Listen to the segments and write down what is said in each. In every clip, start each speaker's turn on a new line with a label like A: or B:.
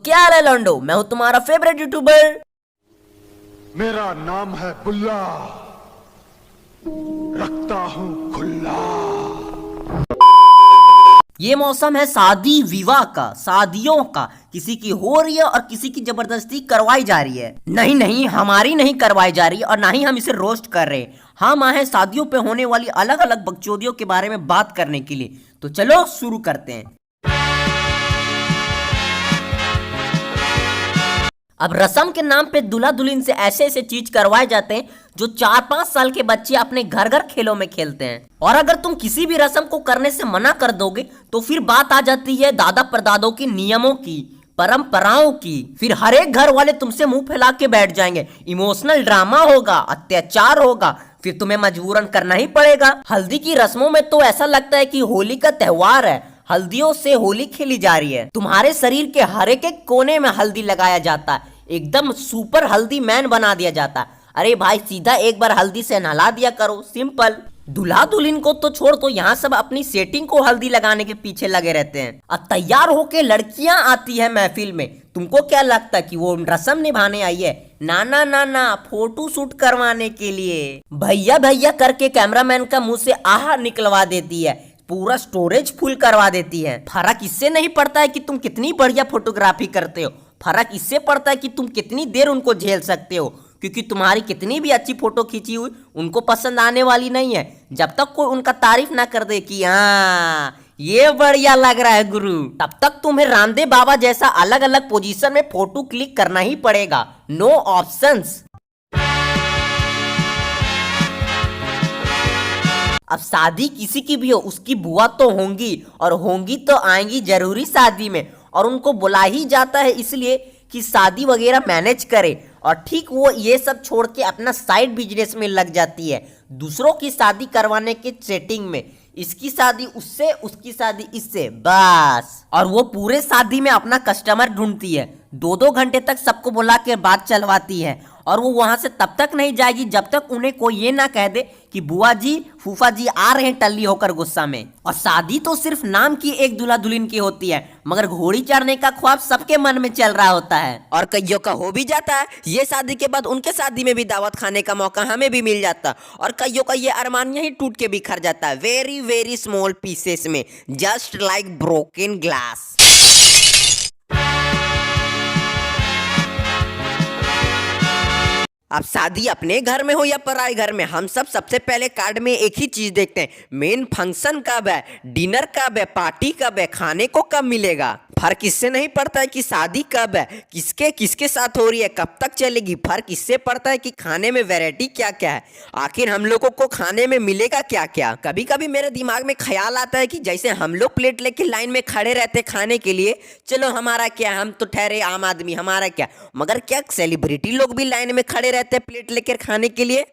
A: क्या हाल है लौंडो, मैं हूँ तुम्हारा फेवरेट यूट्यूबर।
B: मेरा नाम है बुल्ला, रखता हूँ खुल्ला।
A: ये मौसम है शादी विवाह का, शादियों का। किसी की हो रही है और किसी की जबरदस्ती करवाई जा रही है। नहीं नहीं, हमारी नहीं करवाई जा रही और ना ही हम इसे रोस्ट कर रहे। हम आए हैं शादियों पे होने वाली अलग अलग बकचोदियों के बारे में बात करने के लिए। तो चलो शुरू करते हैं। अब रस्म के नाम पे दूल्हा दुल्हन से ऐसे ऐसे चीज करवाए जाते हैं जो 4-5 साल के बच्चे अपने घर घर खेलों में खेलते हैं। और अगर तुम किसी भी रस्म को करने से मना कर दोगे तो फिर बात आ जाती है दादा परदादों की नियमों की, परंपराओं की। फिर हर एक घर वाले तुमसे मुंह फैला के बैठ जाएंगे। इमोशनल ड्रामा होगा, अत्याचार होगा, फिर तुम्हें मजबूरन करना ही पड़ेगा। हल्दी की रस्मों में तो ऐसा लगता है कि होली का त्योहार है, हल्दियों से होली खेली जा रही है। तुम्हारे शरीर के हर एक कोने में हल्दी लगाया जाता है, एकदम सुपर हल्दी मैन बना दिया जाता है। अरे भाई सीधा एक बार हल्दी से नहला दिया करो, सिंपल। दूल्हा दुल्हन को तो छोड़ दो, यहाँ सब अपनी सेटिंग को हल्दी लगाने के पीछे लगे रहते हैं। अब तैयार होके लड़कियां आती है महफिल में, तुमको क्या लगता है कि वो रस्म निभाने आई है? ना ना ना ना, फोटो शूट करवाने के लिए। भैया भैया करके कैमरामैन का मुंह से आह निकलवा देती है, पूरा स्टोरेज फुल करवा देती है। फर्क इससे नहीं पड़ता है कि तुम कितनी बढ़िया फोटोग्राफी करते हो, फर्क इससे पड़ता है कि तुम कितनी देर उनको झेल सकते हो। क्योंकि तुम्हारी कितनी भी अच्छी फोटो खींची हुई उनको पसंद आने वाली नहीं है जब तक कोई उनका तारीफ ना कर दे कि हाँ ये बढ़िया लग रहा है गुरु। तब तक तुम्हें रामदेव बाबा जैसा अलग अलग पोजीशन में फोटो क्लिक करना ही पड़ेगा, नो ऑप्शंस। अब शादी किसी की भी हो, उसकी बुआ तो होंगी और होंगी तो आएंगी जरूरी शादी में। और उनको बुला ही जाता है इसलिए कि शादी वगैरह मैनेज करे। और ठीक वो ये सब छोड़ के अपना साइड बिजनेस में लग जाती है, दूसरों की शादी करवाने के सेटिंग में। इसकी शादी उससे, उसकी शादी इससे, बस। और वो पूरे शादी में अपना कस्टमर ढूंढती है, 2-2 घंटे तक सबको बुला के बात चलवाती है। और वो वहां से तब तक नहीं जाएगी जब तक उन्हें कोई ये ना कह दे कि बुआ जी फूफा जी आ रहे हैं टल्ली होकर गुस्सा में। और शादी तो सिर्फ नाम की एक दूल्हा दुल्हन की होती है, मगर घोड़ी चढ़ने का ख्वाब सबके मन में चल रहा होता है। और कईयों का हो भी जाता है, ये शादी के बाद उनके शादी में भी दावत खाने का मौका हमें भी मिल जाता। और कईयों का ये अरमान यही टूट के बिखर जाता है, वेरी वेरी स्मॉल पीसेस में, जस्ट लाइक ब्रोकन ग्लास। अब शादी अपने घर में हो या पराए घर में, हम सब सबसे पहले कार्ड में एक ही चीज देखते हैं, मेन फंक्शन कब है, डिनर कब है, पार्टी कब है, खाने को कब मिलेगा। फर्क इससे नहीं पड़ता है कि शादी कब है, किसके किसके साथ हो रही है, कब तक चलेगी। फर्क इससे पड़ता है कि खाने में वैरायटी क्या क्या है, आखिर हम लोगों को खाने में मिलेगा क्या क्या। कभी कभी मेरे दिमाग में ख्याल आता है कि जैसे हम लोग प्लेट लेके लाइन में खड़े रहते खाने के लिए, चलो हमारा क्या, हम तो ठहरे आम आदमी, हमारा क्या, मगर क्या सेलिब्रिटी लोग भी लाइन में खड़े रहते प्लेट लेकर खाने के लिए।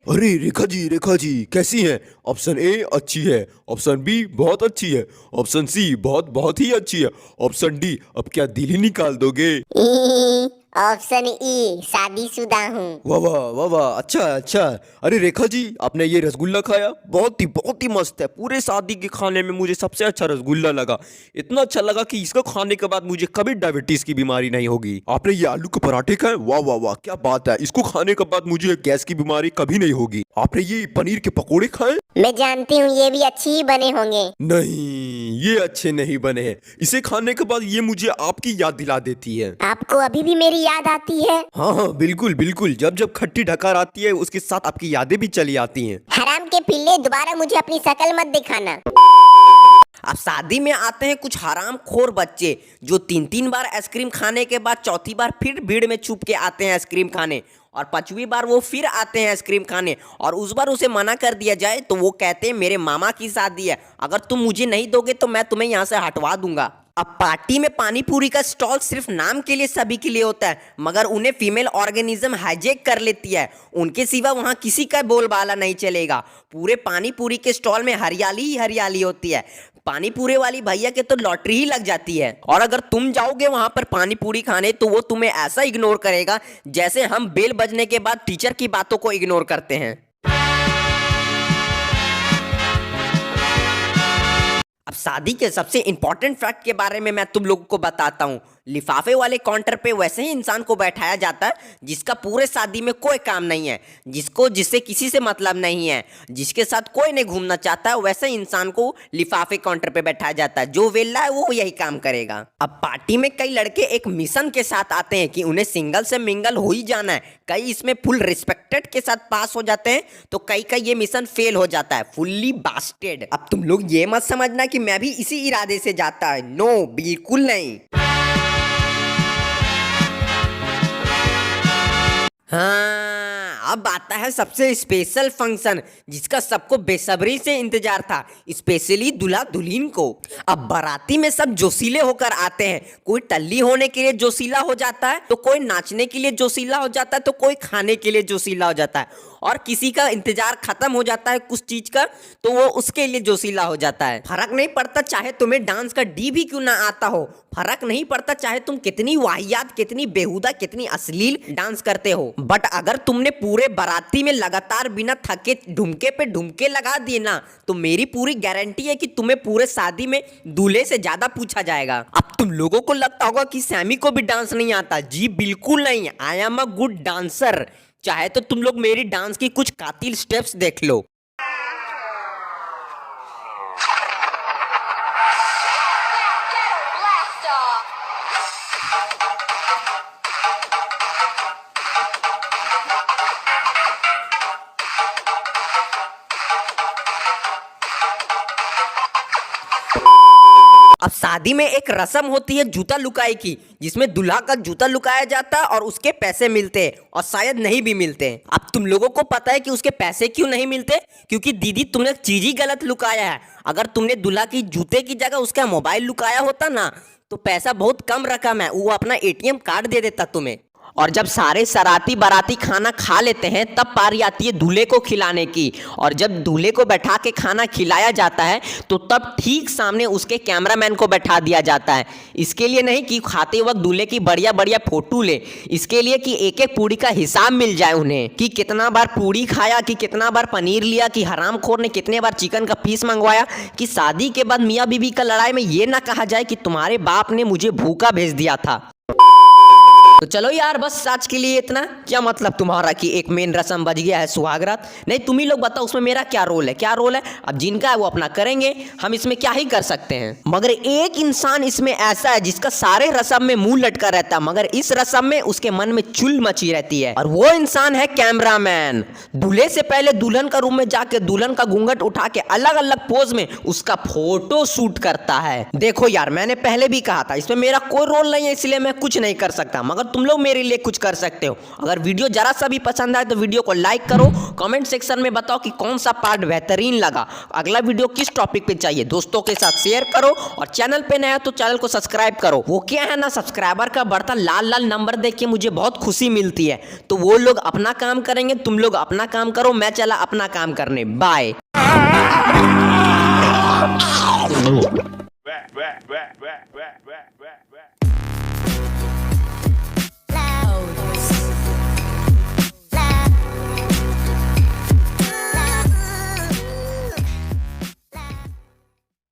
C: अरे रेखा जी कैसी हैं? ऑप्शन ए अच्छी है, ऑप्शन बी बहुत अच्छी है, ऑप्शन सी बहुत बहुत ही अच्छी है, ऑप्शन डी अब क्या दिल ही निकाल दोगे?
D: ऑप्शन ई शादीशुदा हूँ।
C: वाह वाह वाह वाह, अच्छा अच्छा। अरे रेखा जी आपने ये रसगुल्ला खाया? बहुत ही मस्त है। पूरे शादी के खाने में मुझे सबसे अच्छा रसगुल्ला लगा। इतना अच्छा लगा कि इसको खाने के बाद मुझे कभी डायबिटीज की बीमारी नहीं होगी। आपने ये आलू के पराठे खाए? वाह वाह वाह क्या बात है, इसको खाने के बाद मुझे गैस की बीमारी कभी नहीं होगी। आपने ये पनीर के पकौड़े खाए?
D: मैं जानती हूँ ये भी अच्छी ही बने होंगे।
C: नहीं ये अच्छे नहीं बने हैं, इसे खाने के बाद ये मुझे आपकी याद दिला देती है।
D: आपको अभी भी मेरी याद आती है?
C: हाँ हाँ बिल्कुल बिल्कुल, जब जब खट्टी ढकार आती है उसके साथ आपकी यादें भी चली आती हैं।
D: हराम के पिल्ले, दोबारा मुझे अपनी शक्ल मत दिखाना।
A: अब शादी में आते हैं कुछ हराम खोर बच्चे जो 3-3 बार आइसक्रीम खाने के बाद चौथी बार फिर भीड़ में छुप के आते हैं आइसक्रीम खाने, और 5वीं बार वो फिर आते हैं आइसक्रीम खाने। और उस बार उसे मना कर दिया जाए तो वो कहते हैं मेरे मामा की शादी है, अगर तुम मुझे नहीं दोगे तो मैं तुम्हें यहाँ से हटवा दूंगा। अब पार्टी में पानी पूरी का स्टॉल सिर्फ नाम के लिए सभी के लिए होता है, मगर उन्हें फीमेल ऑर्गेनिज्म हाईजैक कर लेती है, उनके सिवा वहाँ किसी का बोलबाला नहीं चलेगा। पूरे पानी पूरी के स्टॉल में हरियाली ही हरियाली होती है, पानी पूरी वाली भैया के तो लॉटरी ही लग जाती है। और अगर तुम जाओगे वहां पर पानी पूरी खाने तो वो तुम्हें ऐसा इग्नोर करेगा जैसे हम बेल बजने के बाद टीचर की बातों को इग्नोर करते हैं। अब शादी के सबसे इंपॉर्टेंट फैक्ट के बारे में मैं तुम लोगों को बताता हूँ, लिफाफे वाले काउंटर पे वैसे ही इंसान को बैठाया जाता है जिसका पूरे शादी में कोई काम नहीं है, जिससे किसी से मतलब नहीं है, जिसके साथ कोई नहीं घूमना चाहता है, वैसे इंसान को लिफाफे काउंटर पे बैठाया जाता है। जो वेला है वो यही काम करेगा। अब पार्टी में कई लड़के एक मिशन के साथ आते हैं कि उन्हें सिंगल से मिंगल हो ही जाना है। कई इसमें फुल रिस्पेक्टेड के साथ पास हो जाते हैं तो कई का ये मिशन फेल हो जाता है, फुल्ली बास्टेड। अब तुम लोग ये मत समझना कि मैं भी इसी इरादे से जाता है, नो बिल्कुल नहीं। हाँ, अब आता है सबसे स्पेशल फंक्शन जिसका सबको बेसब्री से इंतजार था, स्पेशली दूल्हा दुल्हन को। अब बाराती में सब जोशीले होकर आते हैं। कोई टल्ली होने के लिए जोशीला हो जाता है, तो कोई नाचने के लिए जोशीला हो जाता है, तो कोई खाने के लिए जोशीला हो जाता है, और किसी का इंतजार खत्म हो जाता है कुछ चीज का तो वो उसके लिए जोशीला हो जाता है। फर्क नहीं पड़ता चाहे तुम्हें डांस का डी भी क्यों ना आता हो, फर्क नहीं पड़ता चाहे तुम कितनी वाहियात, कितनी बेहुदा, कितनी अश्लील डांस करते हो, बट अगर तुमने पूरे बाराती में लगातार बिना थके ढुमके पे ढुमके लगा दिए ना, तो मेरी पूरी गारंटी है कि तुम्हें पूरे शादी में दूल्हे से ज्यादा पूछा जाएगा। अब तुम लोगों को लगता होगा कि सैमी को भी डांस नहीं आता। जी बिल्कुल नहीं, I am a good dancer. चाहे तो तुम लोग मेरी डांस की कुछ कातिल स्टेप्स देख लो। अब शादी में एक रस्म होती है जूता लुकाई की, जिसमें दूल्हा का जूता लुकाया जाता है और उसके पैसे मिलते हैं, और शायद नहीं भी मिलते हैं। अब तुम लोगों को पता है कि उसके पैसे क्यों नहीं मिलते? क्योंकि दीदी तुमने चीज ही गलत लुकाया है। अगर तुमने दूल्हा की जूते की जगह उसका मोबाइल लुकाया होता ना, तो पैसा बहुत कम रकम है, वो अपना एटीएम कार्ड दे देता तुम्हें। और जब सारे सराती बाराती खाना खा लेते हैं तब पारी आती है दूल्हे को खिलाने की, और जब दूल्हे को बैठा के खाना खिलाया जाता है तो तब ठीक सामने उसके कैमरामैन को बैठा दिया जाता है। इसके लिए नहीं कि खाते वक्त दूल्हे की बढ़िया बढ़िया फोटो ले, इसके लिए कि एक एक पूड़ी का हिसाब मिल जाए उन्हें, कि कितना बार पूड़ी खाया, कि कितना बार पनीर लिया, कि हरामखोर ने कितने बार चिकन का पीस मंगवाया, कि शादी के बाद मियाँ बीबी का लड़ाई में ये ना कहा जाए कि तुम्हारे बाप ने मुझे भूखा भेज दिया था। तो चलो यार, बस आज के लिए इतना। क्या मतलब तुम्हारा कि एक मेन रस्म बज गया है सुहागरात? नहीं, तुम ही लोग बताओ उसमें मेरा क्या रोल है? क्या रोल है? अब जिनका है वो अपना करेंगे, हम इसमें क्या ही कर सकते हैं। मगर एक इंसान इसमें ऐसा है जिसका सारे रस्म में मुंह लटका रहता है, मगर इस रस्म में उसके मन में चुल मची रहती है, और वो इंसान है कैमरामैन। दूल्हे से पहले दुल्हन का रूम में जाके दुल्हन का घूंघट उठा के अलग अलग पोज में उसका फोटो शूट करता है। देखो यार, मैंने पहले भी कहा था इसमें मेरा कोई रोल नहीं है, इसलिए मैं कुछ नहीं कर सकता, मगर तुम लोग मेरे लिए कुछ कर सकते हो। अगर वीडियो जरा सा भी पसंद आए तो वीडियो को लाइक करो, कमेंट सेक्शन में बताओ कि कौन सा पार्ट बेहतरीन लगा, अगला वीडियो किस टॉपिक पे चाहिए, दोस्तों के साथ शेयर करो, और चैनल पे नया तो चैनल को सब्सक्राइब करो। वो क्या है ना, सब्सक्राइबर का बढ़ता लाल लाल नंबर देख के मुझे बहुत खुशी मिलती है। तो वो लोग अपना काम करेंगे, तुम लोग अपना काम करो, मैं चला अपना काम करने। बाय।
B: Back.